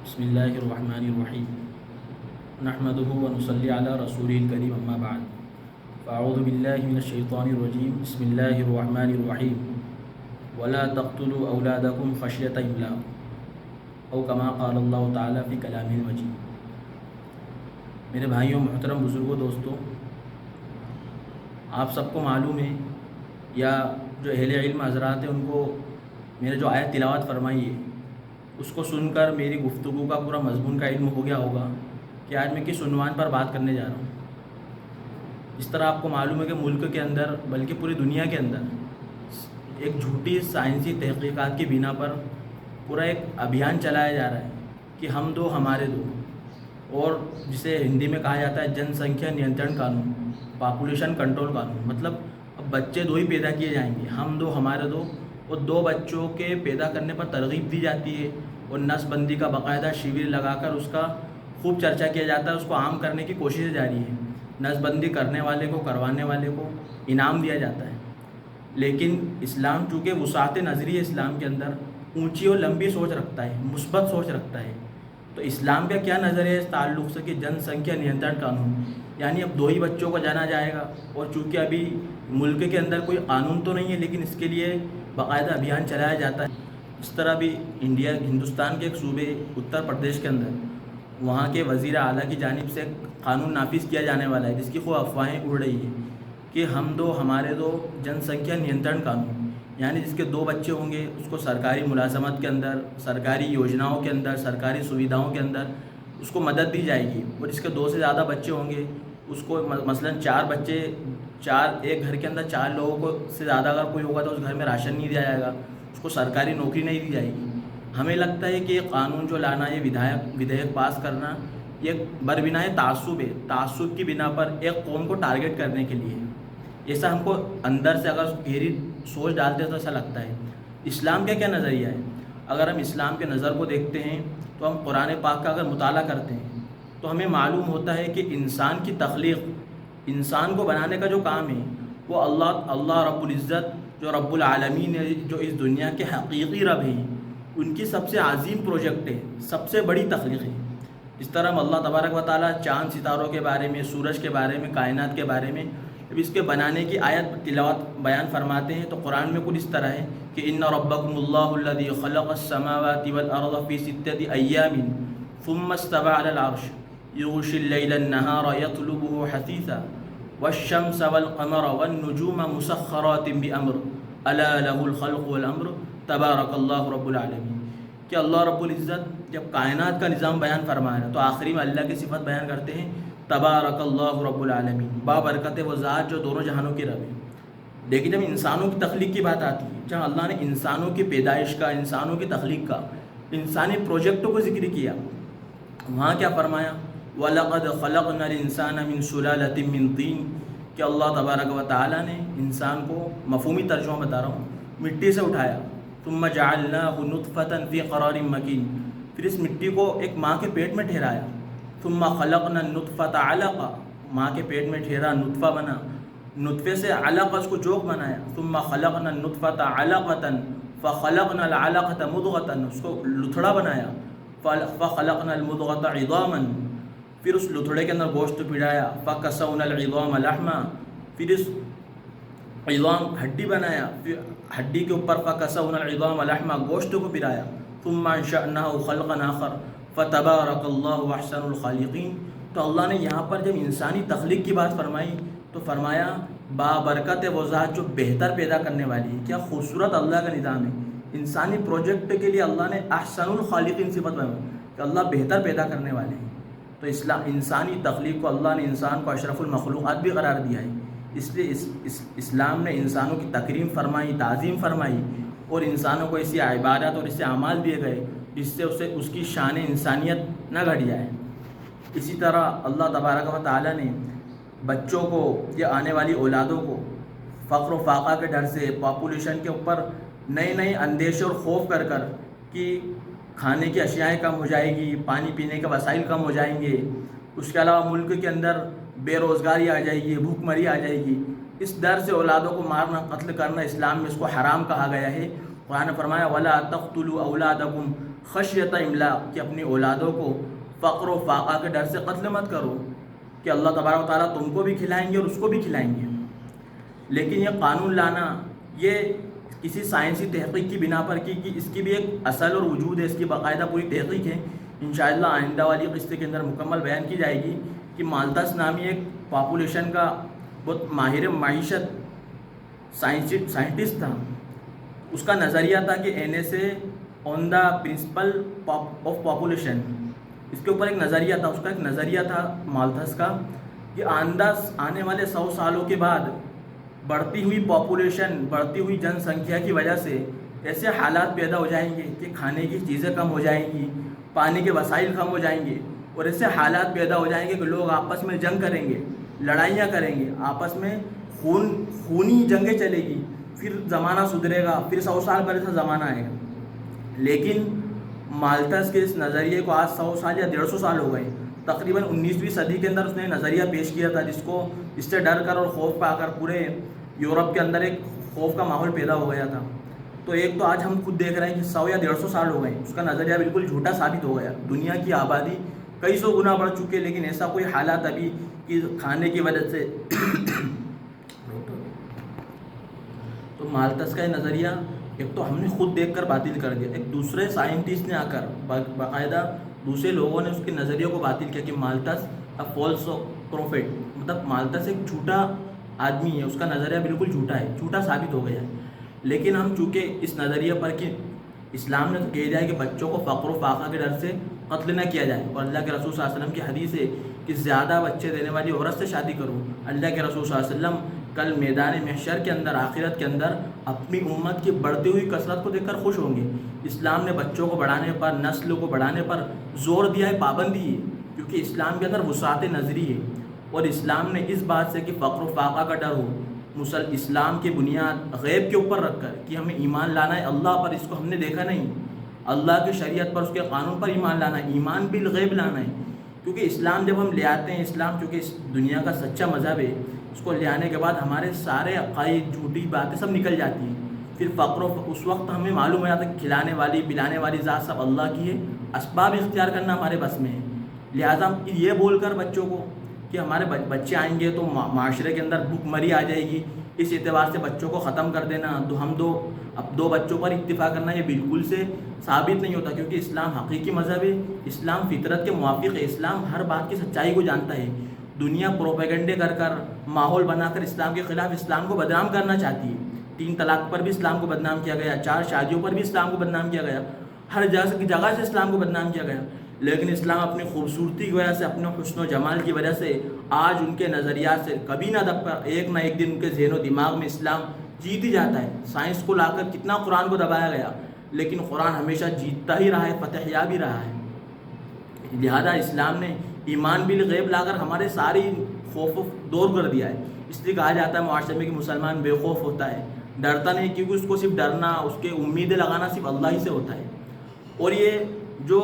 بسم اللہ الرحمن الرحیم نحمده ونصلی علی رسول الکریم اما بعد فاعوذ باللہ من الشیطان الرجیم بسم اللہ الرحمن الرحیم ولا تقتلوا اولادکم خشیۃ املاق او کما قال اللہ تعالی فی کلامہ المجید۔ میرے بھائیوں، محترم بزرگوں، دوستوں، آپ سب کو معلوم ہے یا جو اہل علم حضرات ہیں ان کو میرے جو آیت تلاوت فرمائی ہے اس کو سن کر میری گفتگو کا پورا مضمون کا علم ہو گیا ہوگا کہ آج میں کس عنوان پر بات کرنے جا رہا ہوں۔ اس طرح آپ کو معلوم ہے کہ ملک کے اندر بلکہ پوری دنیا کے اندر ایک جھوٹی سائنسی تحقیقات کی بنا پر پورا ایک ابھیان چلایا جا رہا ہے کہ ہم دو ہمارے دو، اور جسے ہندی میں کہا جاتا ہے جن سنکھیا نینترن قانون، پاپولیشن کنٹرول قانون۔ مطلب اب بچے دو ہی پیدا کیے جائیں گے، ہم دو ہمارے دو، اور دو بچوں کے پیدا کرنے پر ترغیب دی جاتی ہے اور نسل بندی کا باقاعدہ شیور لگا کر اس کا خوب چرچا کیا جاتا ہے، اس کو عام کرنے کی کوششیں جاری ہے۔ نسل بندی کرنے والے کو، کروانے والے کو انعام دیا جاتا ہے۔ لیکن اسلام چونکہ وسعت نظری اسلام کے اندر اونچی اور لمبی سوچ رکھتا ہے، مثبت سوچ رکھتا ہے، تو اسلام کا کیا نظریہ ہے اس تعلق سے کہ جن سنکھیا نینترن قانون، یعنی اب دو ہی بچوں کو جانا جائے گا، اور چونکہ ابھی ملک کے اندر کوئی قانون تو نہیں ہے لیکن اس کے لیے باقاعدہ ابھیان چلایا جاتا ہے۔ اس طرح بھی ہندوستان کے ایک صوبے اتر پردیش کے اندر وہاں کے وزیر اعلیٰ کی جانب سے قانون نافذ کیا جانے والا ہے جس کی خوب افواہیں اڑ رہی ہیں کہ ہم دو ہمارے دو جن سنکھیا نینترن قانون، یعنی جس کے دو بچے ہوں گے اس کو سرکاری ملازمت کے اندر، سرکاری یوجناؤں کے اندر، سرکاری سویدھاؤں کے اندر اس کو مدد دی جائے گی، اور جس کے دو سے زیادہ بچے ہوں گے اس کو مثلاً ایک گھر کے اندر 4 لوگوں کو سے زیادہ اگر کوئی ہوگا تو اس گھر میں راشن نہیں دیا جائے گا، اس کو سرکاری نوکری نہیں دی جائے گی۔ ہمیں لگتا ہے کہ یہ قانون جو لانا، یہ ودھیک پاس کرنا، یہ بربنائے تعصب ہے، تعصب کی بنا پر ایک قوم کو ٹارگٹ کرنے کے لیے۔ ایسا ہم کو اندر سے اگر گہری سوچ ڈالتے ہیں تو ایسا لگتا ہے۔ اسلام کا کیا نظریہ ہے؟ اگر ہم اسلام کے نظر کو دیکھتے ہیں تو ہم قرآن پاک کا اگر مطالعہ کرتے ہیں تو ہمیں معلوم ہوتا ہے کہ انسان کی تخلیق، انسان کو بنانے کا جو کام ہے وہ اللہ رب العزت جو رب العالمین ہے، جو اس دنیا کے حقیقی رب ہیں، ان کی سب سے عظیم پروجیکٹ ہے، سب سے بڑی تخلیق ہے۔ اس طرح ہم اللہ تبارک و تعالیٰ چاند ستاروں کے بارے میں، سورج کے بارے میں، کائنات کے بارے میں جب اس کے بنانے کی آیت تلاوت بیان فرماتے ہیں تو قرآن میں کچھ اس طرح ہے کہ ان ربکم اللہ الذی خلق السماوات والارض فی 6 ایام ثم استوى علی العرش یغشی اللیل النہار یطلبہ حثیثا والشمس والقمر والنجوم مسخرات بامر الا له الخلق والامر تبارک اللہ رب العالمین۔ کہ اللہ رب العزت جب کائنات کا نظام بیان فرمایا تو آخری میں اللہ کی صفت بیان کرتے ہیں، تبارک اللہ رب العالمین، بابرکت وہ ذات جو دونوں جہانوں کی رب ہے۔ لیکن جب انسانوں کی تخلیق کی بات آتی ہے، جب اللہ نے انسانوں کی پیدائش کا، انسانوں کی تخلیق کا، انسانی پروجیکٹوں کو ذکر کیا، وہاں کیا فرمایا؟ وَلَقَدْ خَلَقْنَا الْإِنسَانَ مِنْ سُلَالَةٍ مِّن طِينٍ، کہ اللہ تبارک و تعالیٰ نے انسان کو، مفہومی ترجمہ بتا رہا ہوں، مٹی سے اٹھایا، ثُمَّ جَعَلْنَاهُ نُطْفَةً فِي قَرَارٍ مَّكِينٍ، پھر اس مٹی کو ایک ماں کے پیٹ میں ٹھہرایا، ثُمَّ خَلَقْنَا النُّطْفَةَ عَلَقَةً، ماں کے پیٹ میں ٹھہرا، نطفہ بنا، نطفے سے علقہ اس کو جوک بنایا، ثُمَّ خَلَقْنَا النُّطْفَةَ عَلَقَةً فَخَلَقْنَا الْعَلَقَةَ مُضْغَةً، اس کو لتھڑا بنایا، فَخَلَقْنَا الْمُضْغَةَ عِظَامًا، پھر اس لتھڑے کے اندر گوشت پھڑایا، فَكَسَوْنَا الْعِظَامَ لَحْمًا، پھر اس عظام ہڈی بنایا، پھر ہڈی کے اوپر فَكَسَوْنَا الْعِظَامَ لَحْمًا، گوشت کو پھرایا، ثُمَّ أَنشَأْنَاهُ خَلْقًا آخَرَ فَتَبَارَكَ اللَّهُ أَحْسَنُ الْخَالِقِينَ۔ تو اللہ نے یہاں پر جب انسانی تخلیق کی بات فرمائی تو فرمایا بابرکت وہ ذات جو بہتر پیدا کرنے والی ہے۔ کیا خوبصورت اللہ کا نظام ہے۔ انسانی پروجیکٹ کے لیے اللہ نے احسن الخالقین صفت بنائی کہ اللہ بہتر پیدا کرنے والے ہیں۔ تو انسانی تخلیق کو اللہ نے انسان کو اشرف المخلوقات بھی قرار دیا ہے، اس لیے اسلام نے انسانوں کی تکریم فرمائی، تعظیم فرمائی، اور انسانوں کو ایسی عبادات اور ایسے اعمال دیے گئے جس سے اس کی شان انسانیت نہ گھٹ جائے۔ اسی طرح اللہ تبارک و تعالیٰ نے بچوں کو یا آنے والی اولادوں کو فقر و فاقہ کے ڈر سے، پاپولیشن کے اوپر نئے اندیشے اور خوف کر کہ کھانے کی اشیاء کم ہو جائے گی، پانی پینے کے وسائل کم ہو جائیں گے، اس کے علاوہ ملک کے اندر بے روزگاری آ جائے گی، بھوک مری آ جائے گی، اس ڈر سے اولادوں کو مارنا، قتل کرنا اسلام میں اس کو حرام کہا گیا ہے۔ قرآن نے فرمایا وَلَا تَقْتُلُوا أَوْلَادَكُمْ خشیت املاق کہ اپنی اولادوں کو فقر و فاقہ کے ڈر سے قتل مت کرو کہ اللہ تبارک و تعالیٰ تم کو بھی کھلائیں گے اور اس کو بھی کھلائیں گے. لیکن یہ قانون لانا یہ کسی سائنسی تحقیق کی بنا پر کی کہ اس کی بھی ایک اصل اور وجود ہے, اس کی باقاعدہ پوری تحقیق ہے. انشاءاللہ آئندہ والی قسط کے اندر مکمل بیان کی جائے گی کہ مالتھس نامی ایک پاپولیشن کا بہت ماہر معیشت سائنٹسٹ تھا. اس کا نظریہ تھا کہ NSA on the principle of population, اس کے اوپر ایک نظریہ تھا. اس کا ایک نظریہ تھا مالتھس کا کہ آنے والے 100 سالوں کے بعد بڑھتی ہوئی پاپولیشن, بڑھتی ہوئی جن سنکھیا کی وجہ سے ایسے حالات پیدا ہو جائیں گے کہ کھانے کی چیزیں کم ہو جائیں گی, پانی کے وسائل کم ہو جائیں گے, اور ایسے حالات پیدا ہو جائیں گے کہ لوگ آپس میں جنگ کریں گے, لڑائیاں کریں گے, آپس میں خونی جنگیں چلے گی. پھر زمانہ سدھرے گا, پھر 100 سال بعد ایسا زمانہ آئے گا. لیکن مالتھس کے اس نظریے کو آج 100 سال یا 150 سال ہو گئے. تقریباً 19ویں صدی کے اندر اس نے نظریہ پیش کیا تھا جس سے ڈر کر اور خوف پا کر پورے یورپ کے اندر ایک خوف کا ماحول پیدا ہو گیا تھا. تو ایک تو آج ہم خود دیکھ رہے ہیں کہ 100 یا 150 سال ہو گئے, اس کا نظریہ بالکل جھوٹا ثابت ہو گیا. دنیا کی آبادی کئی سو گنا بڑھ چکے, لیکن ایسا کوئی حالات ابھی کہ کھانے کی وجہ سے تو مالتھس کا یہ نظریہ ایک تو ہم نے خود دیکھ کر باطل کر دیا, ایک دوسرے سائنٹسٹ نے آ کر باقاعدہ دوسرے لوگوں نے اس کے نظریے کو باطل کیا کہ مالتھس فالس پروفیٹ, مطلب مالتھس ایک جھوٹا آدمی ہے, اس کا نظریہ بالکل جھوٹا ہے, جھوٹا ثابت ہو گیا ہے. لیکن ہم چونکہ اس نظریے پر کہ اسلام نے تو کہہ دیا ہے کہ بچوں کو فقر و فاقہ کے ڈر سے قتل نہ کیا جائے, اور اللہ کے رسول صلی اللہ علیہ وسلم کی حدیث ہے کہ زیادہ بچے دینے والی عورت سے شادی کرو. اللہ کے رسول صلی اللہ علیہ وسلم کل میدان محشر کے اندر, آخرت کے اندر اپنی امت کی بڑھتی ہوئی کثرت کو دیکھ کر خوش ہوں گے. اسلام نے بچوں کو بڑھانے پر, نسل کو بڑھانے پر زور دیا ہے, پابندی ہے, کیونکہ اسلام کے اندر وسعت نظری ہے. اور اسلام نے اس بات سے کہ فقر و فاقہ کا ڈر ہو, اسلام کی بنیاد غیب کے اوپر رکھ کر کہ ہمیں ایمان لانا ہے اللہ پر, اس کو ہم نے دیکھا نہیں, اللہ کی شریعت پر, اس کے قانون پر ایمان لانا ہے, ایمان بالغیب لانا ہے. کیونکہ اسلام جب ہم لے آتے ہیں, اسلام چونکہ اس دنیا کا سچا مذہب ہے, اس کو لے آنے کے بعد ہمارے سارے عقائد, جھوٹی باتیں سب نکل جاتی ہیں. پھر فقر اس وقت ہمیں معلوم ہو جاتا ہے کہ کھلانے والی پلانے والی ذات سب اللہ کی ہے, اسباب اختیار کرنا ہمارے بس میں ہے. لہٰذا یہ بول کر بچوں کو کہ ہمارے بچے آئیں گے تو معاشرے کے اندر بھوک مری آ جائے گی, اس اعتبار سے بچوں کو ختم کر دینا, اب دو بچوں پر اتفاق کرنا, یہ بالکل سے ثابت نہیں ہوتا. کیونکہ اسلام حقیقی مذہب ہے, اسلام فطرت کے موافق ہے, اسلام ہر بات کی سچائی کو جانتا ہے. دنیا پروپیگنڈے کر ماحول بنا کر اسلام کے خلاف اسلام کو بدنام کرنا چاہتی ہے. 3 طلاق پر بھی اسلام کو بدنام کیا گیا, 4 شادیوں پر بھی اسلام کو بدنام کیا گیا, ہر جگہ سے اسلام کو بدنام کیا گیا. لیکن اسلام اپنی خوبصورتی کی وجہ سے, اپنے حسن و جمال کی وجہ سے آج ان کے نظریات سے کبھی نہ دب کر ایک نہ ایک دن ان کے ذہن و دماغ میں اسلام جیت ہی جاتا ہے. سائنس کو لا کر کتنا قرآن کو دبایا گیا, لیکن قرآن ہمیشہ جیتتا ہی رہا ہے, فتح یاب ہی رہا ہے. لہذا اسلام نے ایمان بالغیب لا کر ہمارے ساری خوف دور کر دیا ہے. اس لیے کہا جاتا ہے معاشرے میں کہ مسلمان بے خوف ہوتا ہے, ڈرتا نہیں, کیونکہ اس کو صرف ڈرنا, اس کے امیدیں لگانا صرف اللہ ہی سے ہوتا ہے. اور یہ جو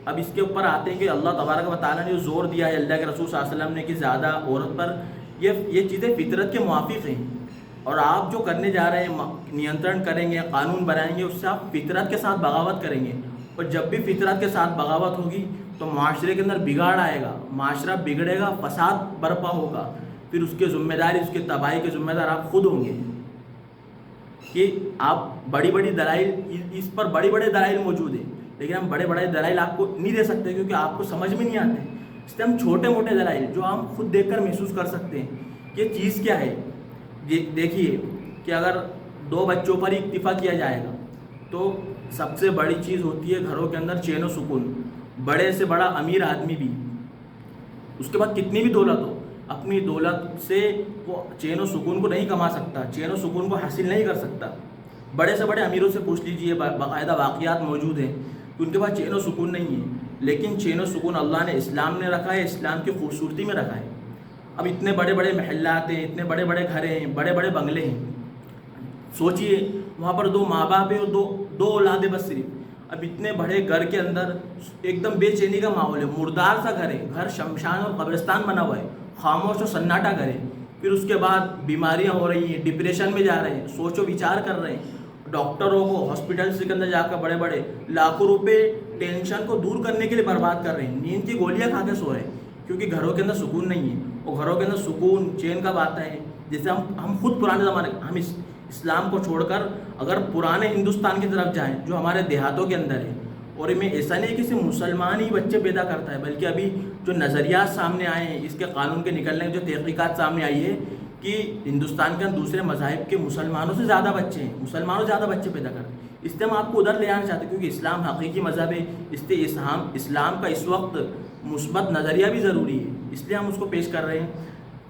اب اس کے اوپر آتے ہیں کہ اللہ تبارک و تعالیٰ نے جو زور دیا ہے اللہ کے رسول صلی اللہ علیہ وسلم نے کہ زیادہ عورت پر, یہ چیزیں فطرت کے موافق ہیں. اور آپ جو کرنے جا رہے ہیں, نینترن کریں گے, قانون بنائیں گے, اس سے آپ فطرت کے ساتھ بغاوت کریں گے. اور جب بھی فطرت کے ساتھ بغاوت ہوگی تو معاشرے کے اندر بگاڑ آئے گا, معاشرہ بگڑے گا, فساد برپا ہوگا. پھر اس کے ذمہ داری, اس کے تباہی کے ذمہ دار آپ خود ہوں گے. کہ آپ بڑی دلائل, اس پر بڑے دلائل موجود ہیں, لیکن ہم بڑے دلائل آپ کو نہیں دے سکتے کیونکہ آپ کو سمجھ میں نہیں آتے. اس لیے ہم چھوٹے موٹے دلائل جو ہم خود دیکھ کر محسوس کر سکتے ہیں کہ یہ چیز کیا ہے. دیکھیے کہ اگر 2 بچوں پر ہی اکتفا کیا جائے گا تو سب سے بڑی چیز ہوتی ہے گھروں کے اندر چین و سکون. بڑے سے بڑا امیر آدمی بھی, اس کے بعد کتنی بھی دولت ہو, اپنی دولت سے وہ چین و سکون کو نہیں کما سکتا, چین و سکون کو حاصل نہیں کر سکتا. بڑے سے بڑے امیروں سے پوچھ لیجئے, باقاعدہ واقعات موجود ہیں کہ ان کے پاس چین و سکون نہیں ہے. لیکن چین و سکون اللہ نے, اسلام نے رکھا ہے, اسلام کی خوبصورتی میں رکھا ہے. اب اتنے بڑے محلات ہیں, اتنے بڑے گھر ہیں, بڑے بنگلے ہیں. سوچئے وہاں پر 2 ماں باپ ہیں اور دو اولادیں بس صرف. اب اتنے بڑے گھر کے اندر ایک دم بے چینی کا ماحول ہے, مردار سا گھر ہے, گھر شمشان اور قبرستان بنا ہوا ہے, خاموش و سناٹا گھر ہے. پھر اس کے بعد بیماریاں ہو رہی ہیں, ڈپریشن میں جا رہے ہیں, سوچ و وچار کر رہے ہیں, ڈاکٹروں کو ہاسپٹلس کے اندر جا کر بڑے بڑے لاکھوں روپے ٹینشن کو دور کرنے کے لیے برباد کر رہے ہیں، نیند کی گولیاں کھا کے سو رہے ہیں، کیونکہ گھروں کے اندر سکون نہیں ہے. اور گھروں کے اندر سکون چین کب آتا ہے؟ جیسے ہم خود پرانے زمانے ہم اسلام کو چھوڑ کر اگر پرانے ہندوستان کی طرف جائیں جو ہمارے دیہاتوں کے اندر ہے، اور میں ایسا نہیں کہ صرف مسلمان ہی بچے پیدا کرتا ہے، بلکہ ابھی جو نظریات سامنے آئے ہیں اس کے قانون کے نکلنے کی جو تحقیقات سامنے آئی ہے کہ ہندوستان کے اندر دوسرے مذاہب کے مسلمانوں سے زیادہ بچے ہیں، مسلمانوں سے زیادہ بچے پیدا کرتے ہیں. اس لیے ہم آپ کو ادھر لے آنا چاہتے ہیں، کیونکہ اسلام حقیقی مذہب ہے. اس لیے اسلام کا اس وقت مثبت نظریہ بھی ضروری ہے، اس لیے ہم اس کو پیش کر رہے ہیں.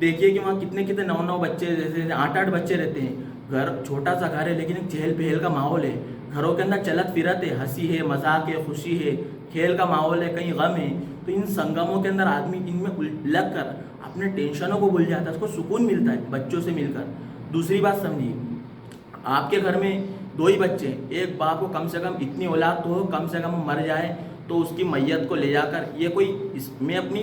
دیکھیے کہ وہاں کتنے 9 بچے جیسے 8 بچے رہتے ہیں. گھر چھوٹا سا گھر ہے لیکن ایک چہل پہل کا ماحول ہے. گھروں کے اندر چلت فرت ہے، ہنسی ہے، مذاق ہے، خوشی ہے، کھیل کا ماحول ہے، کہیں غم ہے. تو ان سنگموں کے اندر آدمی ان میں لگ کر اپنے ٹینشنوں کو بھول جاتا ہے، اس کو سکون ملتا ہے بچوں سے مل کر. دوسری بات سمجھیے، آپ کے گھر میں 2 ہی بچے ہیں، ایک باپ کو کم سے کم اتنی اولاد تو ہو کم سے کم مر جائے تو اس کی میت کو لے جا کر، یہ کوئی میں اپنی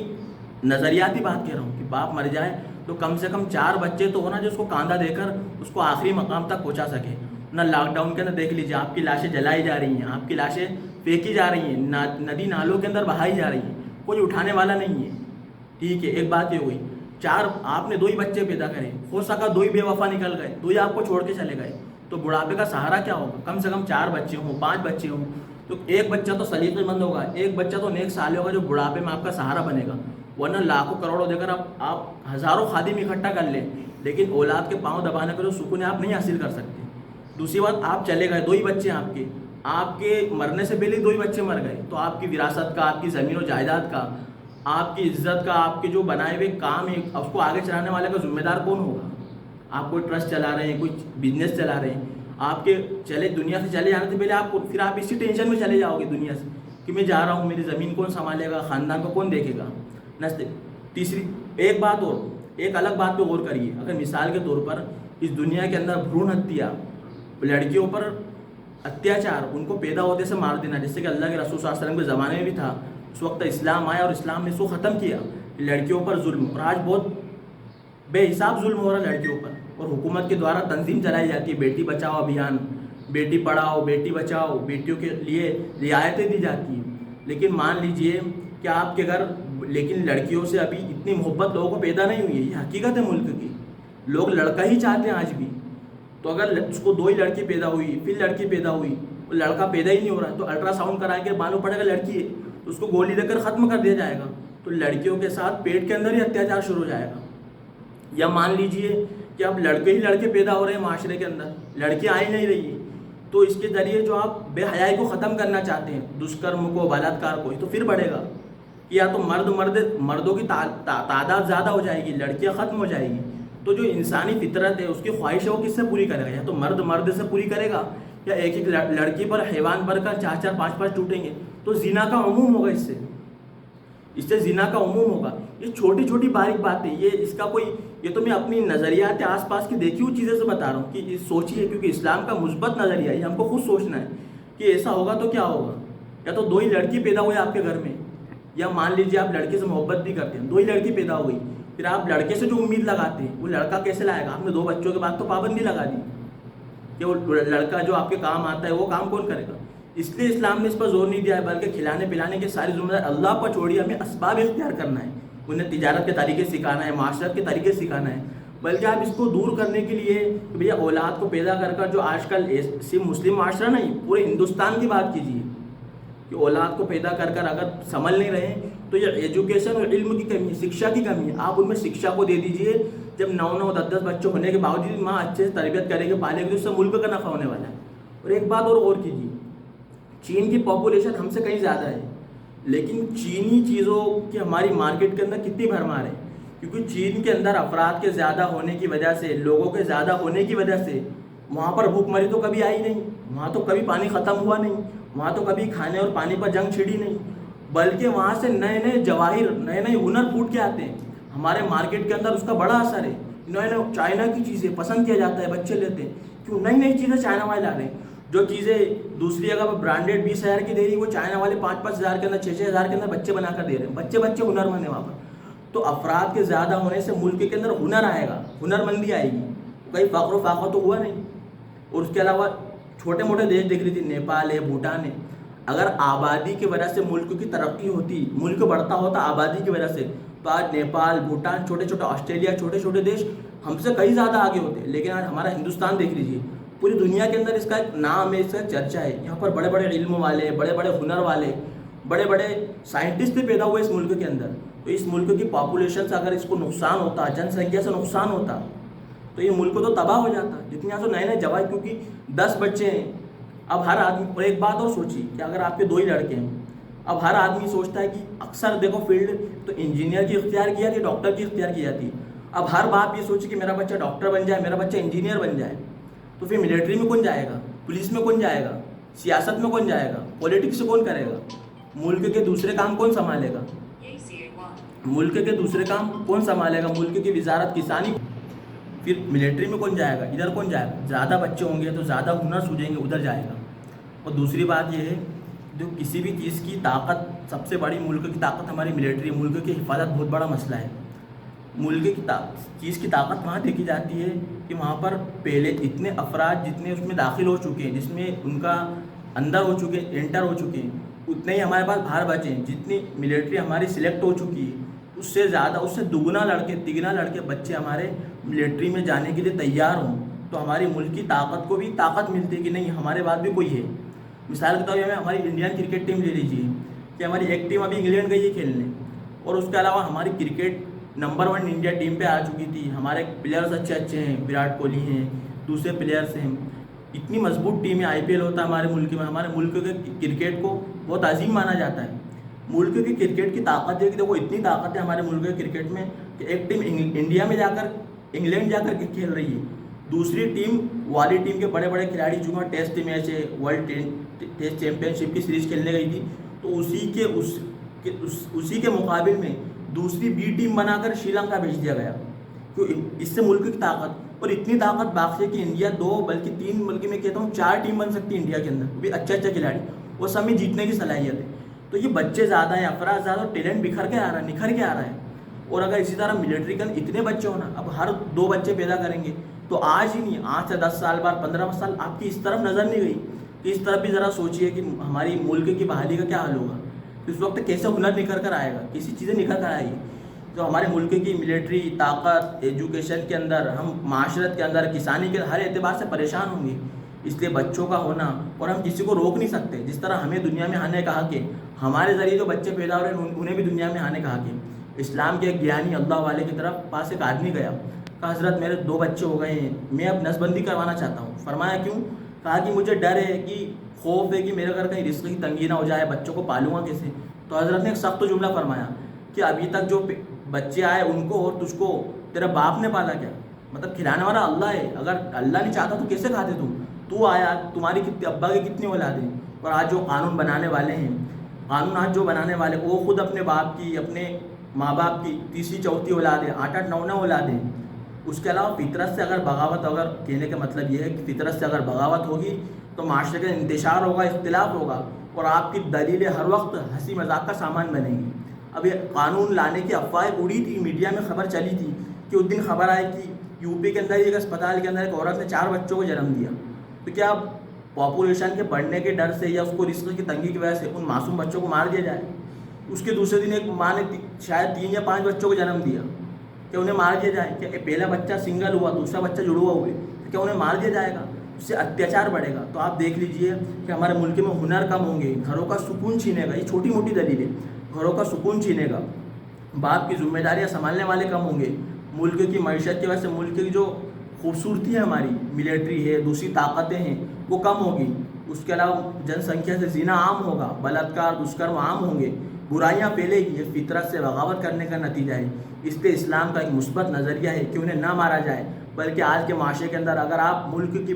نظریاتی بات کہہ رہا ہوں کہ باپ مر جائے تو کم سے کم 4 بچے تو ہونا جو اس کو کاندھا دے کر اس کو آخری مقام تک پہنچا سکے. نہ لاک ڈاؤن کے اندر دیکھ لیجیے آپ کی لاشیں جلائی جا رہی ہیں، آپ کی لاشیں پھینکی جا رہی ہیں، ندی نالوں کے اندر بہائی جا رہی ہیں، کوئی اٹھانے والا نہیں ہے. ٹھیک ہے، ایک بات یہ ہوئی، 4 آپ نے 2 ہی بچے پیدا کرے، ہو سکا 2 ہی بے وفا نکل گئے، 2 ہی آپ کو چھوڑ کے چلے گئے، تو بڑھاپے کا سہارا کیا ہوگا؟ کم سے کم 4 بچے ہوں، 5 بچے ہوں، تو ایک بچہ تو سلیقے مند ہوگا، ایک بچہ تو نیک صالح ہوگا جو بڑھاپے میں آپ کا سہارا بنے گا. ورنہ لاکھوں کروڑوں دے کر آپ ہزاروں خادم اکٹھا کر لیں لیکن اولاد کے پاؤں دبانے کا جو سکون ہے آپ نہیں حاصل کر سکتے. دوسری بات، آپ چلے گئے، 2 ہی بچے ہیں آپ کے مرنے سے پہلے 2 ہی بچے مر گئے، تو آپ کی وراثت کا، آپ کی زمین و جائیداد کا، آپ کی عزت کا، آپ کے جو بنائے ہوئے کام ہے اس کو آگے چلانے والے کا ذمہ دار کون ہوگا؟ آپ کوئی ٹرسٹ چلا رہے ہیں، کوئی بزنس چلا رہے ہیں، آپ کے دنیا سے چلے جانے سے پہلے پھر آپ اسی ٹینشن میں چلے جاؤ گے دنیا سے کہ میں جا رہا ہوں، میری زمین کون سنبھالے گا، خاندان کو کون دیکھے گا. تیسری ایک بات اور، ایک الگ بات پہ غور کریے. اگر مثال کے طور پر اس دنیا کے اندر بھرون ہتیا، لڑکیوں پر اتیاچار، ان کو پیدا ہوتے سے مار دینا، جیسے کہ اللہ کے رسول صلی اللہ علیہ وسلم کے زمانے میں بھی تھا، اس وقت اسلام آیا اور اسلام نے اس کو ختم کیا. لڑکیوں پر ظلم، اور آج بہت بے حساب ظلم ہو رہا ہے لڑکیوں پر، اور حکومت کے دوارا تنظیم چلائی جاتی ہے، بیٹی بچاؤ ابھیان، بیٹی پڑھاؤ، بیٹی بچاؤ، بیٹیوں کے لیے رعایتیں دی جاتی ہیں. لیکن مان لیجئے کہ آپ کے گھر، لیکن لڑکیوں سے ابھی اتنی محبت لوگوں کو پیدا نہیں ہوئی ہے. یہ حقیقت ہے ملک کی، لوگ لڑکا ہی چاہتے ہیں آج بھی. تو اگر اس کو 2 ہی لڑکی پیدا ہوئی، پھر لڑکی پیدا ہوئی، اور لڑکا پیدا ہی نہیں ہو رہا ہے، تو الٹرا ساؤنڈ کرا کے معلوم پڑے گا لڑکی ہے، تو اس کو گولی دے کر ختم کر دیا جائے گا. تو لڑکیوں کے ساتھ پیٹ کے اندر ہی اتیاچار شروع ہو جائے گا. یا مان لیجئے کہ اب لڑکے پیدا ہو رہے ہیں معاشرے کے اندر، لڑکیاں آ ہی نہیں رہی ہیں، تو اس کے ذریعے جو آپ بے حیائی کو ختم کرنا چاہتے ہیں، دشکرم کو، بلاತ್ಕಾರ کو، تو پھر بڑھے گا کہ یا تو مردوں کی تعداد زیادہ ہو جائے گی، لڑکیاں ختم ہو جائے گی. تو جو انسانی فطرت ہے، اس کی خواہش ہے، وہ کس سے پوری کرے گا؟ یا تو مرد سے پوری کرے گا، یا ایک لڑکی پر حیوان بھر کر 4 5 ٹوٹیں گے. تو زنا کا عموم ہوگا، اس سے زنا کا عموم ہوگا. یہ چھوٹی چھوٹی باریک باتیں، یہ تو میں اپنی نظریات آس پاس کی دیکھی ہوئی چیزیں سے بتا رہا ہوں کہ سوچیے، کیونکہ اسلام کا مثبت نظریہ ہے، ہم کو خود سوچنا ہے کہ ایسا ہوگا تو کیا ہوگا. یا تو 2 ہی لڑکی پیدا ہوئے آپ کے گھر میں، یا مان لیجیے آپ لڑکے سے محبت بھی کرتے ہیں، 2 ہی لڑکی پیدا ہوئی، پھر آپ لڑکے سے جو امید لگاتے ہیں وہ لڑکا کیسے لائے گا؟ آپ نے 2 بچوں کے بعد تو پابندی لگا دی کہ وہ لڑکا جو آپ کے کام آتا ہے وہ کام کون کرے گا. اس لیے اسلام نے اس پر زور نہیں دیا ہے، بلکہ کھلانے پلانے کے ساری ذمہ داری اللہ پر چھوڑی، ہمیں اسباب اختیار کرنا ہے، انہیں تجارت کے طریقے سکھانا ہے، معاشرت کے طریقے سکھانا ہے. بلکہ آپ اس کو دور کرنے کے لیے کہ بھیا اولاد کو پیدا کر جو آج کل صرف مسلم معاشرہ نہیں، پورے ہندوستان کی بات کیجیے کہ اولاد کو پیدا کر اگر سنبھل نہیں رہے تو یہ ایجوکیشن اور علم کی کمی ہے، شکشا کی کمی ہے. آپ ان میں شکشا کو دے دیجئے. جب 9 10 بچے ہونے کے باوجود ماں اچھے سے تربیت کرے گی، پالے گی، تو اس سے ملک کا نفع ہونے والا ہے. اور ایک بات اور غور کیجیے، چین کی پاپولیشن ہم سے کہیں زیادہ ہے، لیکن چینی چیزوں کی ہماری مارکیٹ کے اندر کتنی بھرمار ہے، کیونکہ چین کے اندر افراد کے زیادہ ہونے کی وجہ سے، لوگوں کے زیادہ ہونے کی وجہ سے وہاں پر بھوک مری تو کبھی آئی نہیں، وہاں تو کبھی پانی ختم ہوا نہیں، وہاں تو کبھی کھانے اور پانی پر جنگ چھڑی نہیں، بلکہ وہاں سے نئے جواہر، نئے ہنر پھوٹ کے آتے ہیں. ہمارے مارکیٹ کے اندر اس کا بڑا اثر ہے. نئے چائنا کی چیزیں پسند کیا جاتا ہے، بچے لیتے ہیں، کیوں؟ نئی چیزیں چائنا والے لا رہے ہیں. جو چیزیں دوسری جگہ پر برانڈیڈ 20,000 کی دے رہی، وہ چائنا والے 5,000 کے اندر، 6,000 کے اندر بچے بنا کر دے رہے ہیں. بچے ہنر مند ہیں وہاں پر. تو افراد کے زیادہ ہونے سے ملک کے اندر ہنر آئے گا، ہنر مندی آئے گی، کہیں فقر و فاقہ تو ہوا نہیں. اور اس کے علاوہ چھوٹے موٹے دیش دیکھ رہی تھی، نیپال ہے، بھوٹان ہے. اگر آبادی کی وجہ سے ملک کی ترقی ہوتی، ملک بڑھتا ہوتا آبادی کی وجہ سے، تو آج نیپال، بھوٹان، چھوٹے چھوٹے آسٹریلیا، چھوٹے چھوٹے دیش ہم سے کئی زیادہ آگے ہوتے. لیکن آج ہمارا ہندوستان دیکھ لیجیے، پوری دنیا کے اندر اس کا ایک نام ہے، اس کا چرچا ہے. یہاں پر بڑے بڑے علم والے، بڑے بڑے ہنر والے، بڑے بڑے سائنٹسٹ بھی پیدا ہوئے اس ملک کے اندر. تو اس ملک کی پاپولیشن سے اگر اس کو نقصان ہوتا، جن سنکھیا سے نقصان ہوتا، تو یہ ملک تو تباہ ہو جاتا. جتنے یہاں سے نئے نئے جوان، کیونکہ 10 بچے ہیں. اب ہر آدمی، اور ایک بات اور سوچیے کہ اگر آپ کے 2 ہی لڑکے ہیں، اب ہر آدمی سوچتا ہے کہ اکثر دیکھو فیلڈ تو انجینئر کی اختیار کی جاتی ہے، ڈاکٹر کی اختیار کی جاتی ہے. اب ہر باپ یہ سوچے کہ میرا بچہ ڈاکٹر بن جائے، میرا بچہ انجینئر بن جائے. تو پھر ملٹری میں کون جائے گا؟ پولیس میں کون جائے گا؟ سیاست میں کون جائے گا؟ پولیٹکس کون کرے گا؟ ملک کے دوسرے کام کون سنبھالے گا؟ ملک کے دوسرے کام کون سنبھالے گا؟ ملک کی وزارت کسانی. پھر ملٹری میں کون جائے گا؟ ادھر کون جائے گا؟ زیادہ بچے ہوں گے تو زیادہ ہنر سوجیں گے، ادھر جائے گا. اور دوسری بات یہ ہے، جو کسی بھی چیز کی طاقت، سب سے بڑی ملک کی طاقت ہماری ملٹری. ملک کی حفاظت بہت بڑا مسئلہ ہے. ملک کی چیز کی طاقت وہاں دیکھی جاتی ہے کہ وہاں پر پہلے اتنے افراد جتنے اس میں داخل ہو چکے ہیں، جس میں ان کا اندر ہو چکے ہیں، انٹر ہو چکے ہیں، اتنے ہی ہمارے پاس باہر بچے ہیں. جتنی ملٹری ہماری سلیکٹ ہو چکی ہے، اس سے زیادہ، اس سے دگنا لڑکے، تگنا لڑکے بچے ہمارے ملٹری میں جانے کے لیے تیار ہوں. تو ہماری ملک کی طاقت کو بھی طاقت ملتی ہے کہ نہیں، ہمارے بعد بھی کوئی ہے. مثال کے طور پہ ہماری انڈین کرکٹ ٹیم لے لیجیے کہ ہماری ایک ٹیم ابھی انگلینڈ گئی ہے کھیلنے، اور اس کے علاوہ ہماری کرکٹ نمبر 1 انڈیا ٹیم پہ آ چکی تھی. ہمارے پلیئرز اچھے اچھے ہیں، وراٹ کوہلی ہیں، دوسرے پلیئرس ہیں. اتنی مضبوط ٹیم ہے، IPL ہوتا ہے ہمارے ملک میں. ہمارے ملک کے کرکٹ کو بہت عظیم مانا جاتا ہے. ملک کی کرکٹ کی طاقت ہے کہ دیکھو اتنی طاقت ہے ہمارے ملک کے کرکٹ میں کہ ایک ٹیم انڈیا میں جا کر، انگلینڈ جا کر کے کھیل رہی ہے. دوسری ٹیم والی ٹیم کے بڑے بڑے کھلاڑی جو ٹیسٹ میچ ہے، ورلڈ ٹیسٹ چیمپئن شپ کی سیریز کھیلنے گئی تھی، تو اسی کے مقابل میں دوسری بی ٹیم بنا کر شری لنکا بھیج دیا گیا. کیوں؟ اس سے ملک کی طاقت. اور اتنی طاقت باقی ہے کہ انڈیا 2 بلکہ 3 بلکہ میں کہتا ہوں 4 ٹیم بن سکتی ہے انڈیا کے اندر، بھی اچھے اچھے کھلاڑی، وہ سب میں جیتنے کی صلاحیت ہے. تو یہ بچے زیادہ ہیں، افراد زیادہ، اور ٹیلنٹ بکھر کے آ رہا ہے، نکھر کے آ رہا ہے. اور اگر اسی طرح ملٹری کے اندر اتنے بچے ہونا، اب ہر 2 بچے پیدا کریں گے، تو آج ہی نہیں، آج سے 10 سال بعد، 15 سال آپ کی اس طرف نظر نہیں گئی کہ اس طرف بھی ذرا سوچیے کہ ہماری ملک کی بحالی کا کیا حل ہوگا. اس وقت کیسے ہنر نکھر کر آئے گا، کیسی چیزیں نکھر کر آئے گی. تو ہمارے ملک کی ملٹری طاقت، ایجوکیشن کے اندر، ہم معاشرت کے اندر، کسانی کے ہر اعتبار سے پریشان ہوں گے. اس لیے بچوں کا ہونا، اور ہم کسی کو روک نہیں سکتے. جس طرح ہمیں دنیا میں آنے کا حق ہے، ہمارے ذریعے جو بچے پیدا ہو رہے ہیں انہیں بھی دنیا میں آنے کا حق ہے. اسلام کے ایک گیانی اللہ والے کی طرف پاس ایک آدمی گیا، کہا حضرت میرے 2 بچے ہو گئے ہیں، میں اب نسل بندی کروانا چاہتا ہوں. فرمایا کیوں؟ کہا کہ مجھے ڈر ہے، کہ خوف ہے کہ میرے گھر کہیں رزق کی تنگی نہ ہو جائے، بچوں کو پالوں گا کیسے. تو حضرت نے ایک سخت جملہ فرمایا کہ ابھی تک جو بچے آئے ان کو اور تجھ کو تیرا باپ نے پالا کیا؟ مطلب کھلانے والا اللہ ہے. اگر اللہ نہیں چاہتا تو کیسے کھاتے تم؟ تو آیا، تمہاری ابا کی کتنی اولادیں. اور آج جو قانون بنانے والے ہیں، قانون آج جو بنانے والے، وہ خود اپنے باپ کی، اپنے ماں باپ کی 3ری 4تھی اولادیں، 8 9 اولادیں. اس کے علاوہ فطرت سے اگر بغاوت، اگر کہنے کا مطلب یہ ہے کہ فطرت سے اگر بغاوت ہوگی تو معاشرے کا انتشار ہوگا، اختلاف ہوگا، اور آپ کی دلیلیں ہر وقت ہنسی مذاق کا سامان بنیں گی. اب یہ قانون لانے کی افواہیں اڑی تھی، میڈیا میں خبر چلی تھی کہ اس دن خبر آئی کہ UP کے اندر ایک اسپتال کے اندر ایک عورت نے 4 بچوں کو جنم دیا. تو کیا پاپولیشن کے بڑھنے کے ڈر سے یا اس کو رزق کی تنگی کی وجہ سے ان معصوم بچوں کو مار دیا جائے؟ اس کے دوسرے دن ایک ماں نے شاید 3 یا 5 بچوں کو جنم دیا، کیا انہیں مار دیا جائے؟ کہ پہلا بچہ سنگل ہوا، دوسرا بچہ جڑوا ہوئے، کیا انہیں مار دیا جائے گا؟ اس سے اتیاچار بڑھے گا. تو آپ دیکھ لیجئے کہ ہمارے ملک میں ہنر کم ہوں گے، گھروں کا سکون چھینے گا. یہ چھوٹی موٹی دلیل ہے، گھروں کا سکون چھینے گا. باپ کی ذمہ داریاں سنبھالنے والے کم ہوں گے. ملک کی معیشت کی وجہ سے ملک کی جو خوبصورتی ہے، ہماری ملٹری ہے، دوسری طاقتیں ہیں، وہ کم ہوگی. اس کے علاوہ جن سنکھیا سے زنا عام ہوگا، بلاತ್ಕಾರ، دشکرم عام ہوں گے، برائیاں پھیلے گی. یہ فطرت سے بغاوت کرنے کا نتیجہ ہے. اس لیے اسلام کا ایک مثبت نظریہ ہے کہ انہیں نہ مارا جائے، بلکہ آج کے معاشرے کے اندر اگر آپ ملک کی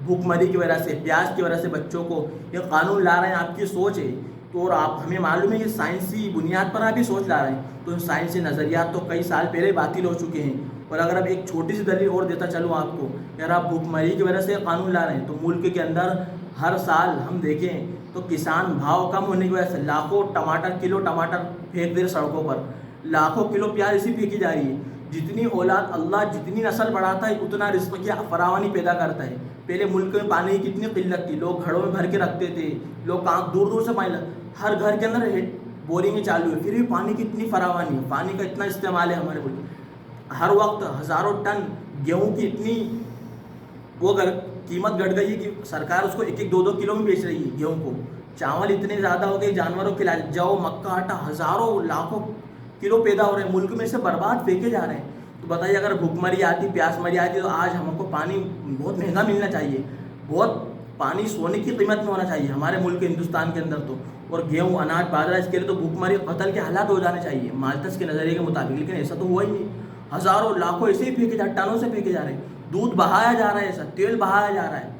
بھوک مری کی وجہ سے، پیاس کی وجہ سے بچوں کو یہ قانون لا رہے ہیں، آپ کی سوچ ہے. تو اور آپ، ہمیں معلوم ہے کہ سائنسی بنیاد پر آپ یہ سوچ لا رہے ہیں، تو ان سائنسی نظریات تو کئی سال پہلے باطل ہو چکے ہیں. اور اگر اب ایک چھوٹی سی دلیل اور دیتا چلوں آپ کو، اگر آپ بھوک مری کی وجہ سے قانون لا رہے ہیں، تو ملک کے اندر ہر سال ہم دیکھیں تو کسان بھاؤ کم ہونے کی وجہ سے لاکھوں کلو ٹماٹر پھینک دے رہے سڑکوں پر، لاکھوں کلو پیاز اسی پھینکی جا رہی ہے. جتنی اولاد اللہ جتنی نسل بڑھاتا ہے اتنا رزق کی فراوانی پیدا کرتا ہے. پہلے ملک میں پانی کی کتنی قلت تھی, لوگ گھڑوں میں بھر کے رکھتے تھے, لوگ کہاں دور دور سے پانی ہر گھر کے اندر بورنگیں چالو ہے, پھر بھی پانی کی اتنی فراوانی ہے, پانی کا اتنا استعمال ہے ہمارے ملک میں. ہر وقت ہزاروں ٹن گیہوں کی اتنی وہ قیمت گڑ گئی ہے کہ سرکار اس کو 1-2 کلو میں بیچ رہی ہے گیہوں کو. چاول اتنے زیادہ ہو گئے جانوروں کے علاج, جو مکہ آٹا ہزاروں لاکھوں کلو پیدا ہو رہے ہیں, ملک میں سے برباد پھینکے جا رہے ہیں. تو بتائیے اگر بھوک مری آتی, پیاس مری آتی, تو آج ہم کو پانی بہت مہنگا ملنا چاہیے, بہت پانی سونے کی قیمت میں ہونا چاہیے ہمارے ملک ہندوستان کے اندر. تو اور گیہوں اناج باجرہ اس کے لیے تو بھوک مری قتل کے حالات ہو جانے چاہیے مالتس کے نظریے کے مطابق, لیکن ایسا تو ہوا ہی نہیں. ہزاروں لاکھوں ایسے ہی پھینکے جا رہے, ٹنوں سے پھینکے جا رہے ہیں, دودھ بہایا جا رہا ہے, ایسا تیل بہایا جا رہا ہے.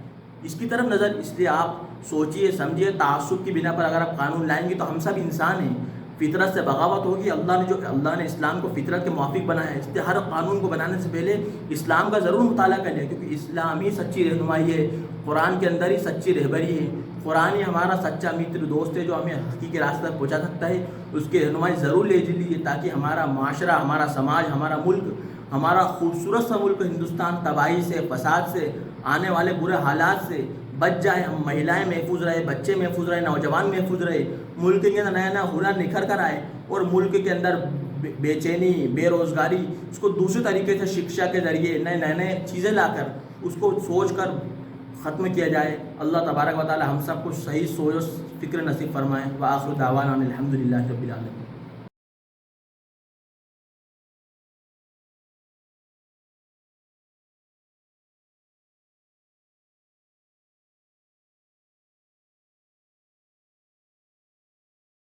اس کی طرف نظر, اس لیے آپ سوچئے سمجھیے, تعصب کی بنا پر اگر آپ قانون لائیں گے تو ہم سب انسان ہیں, فطرت سے بغاوت ہوگی. اللہ نے اسلام کو فطرت کے موافق بنایا ہے, اس لیے ہر قانون کو بنانے سے پہلے اسلام کا ضرور مطالعہ کر لیا, کیونکہ اسلام ہی سچی رہنمائی ہے, قرآن کے اندر ہی سچی رہبری ہے. قرآن ہی ہمارا سچا متر دوست ہے جو ہمیں حقیقی راستہ تک پہنچا سکتا ہے. اس کی رہنمائی ضرور لے لیجیے تاکہ ہمارا معاشرہ, ہمارا سماج, ہمارا ملک, ہمارا خوبصورت سا ملک ہندوستان تباہی سے, فساد سے, آنے والے برے حالات سے بچ جائے. ہم مہیلائیں محفوظ رہے, بچے محفوظ رہے, نوجوان محفوظ رہے, ملک کے اندر نیا نیا ہنر نکھر کر آئے, اور ملک کے اندر بے چینی, بے روزگاری, اس کو دوسرے طریقے سے شکشا کے ذریعے نئے چیزیں لا کر اس کو سوچ کر ختم کیا جائے. اللہ تبارک و تعالی ہم سب کو صحیح سوچ و فکر نصیب فرمائے. وآخر دعوانا الحمدللہ رب العالمین.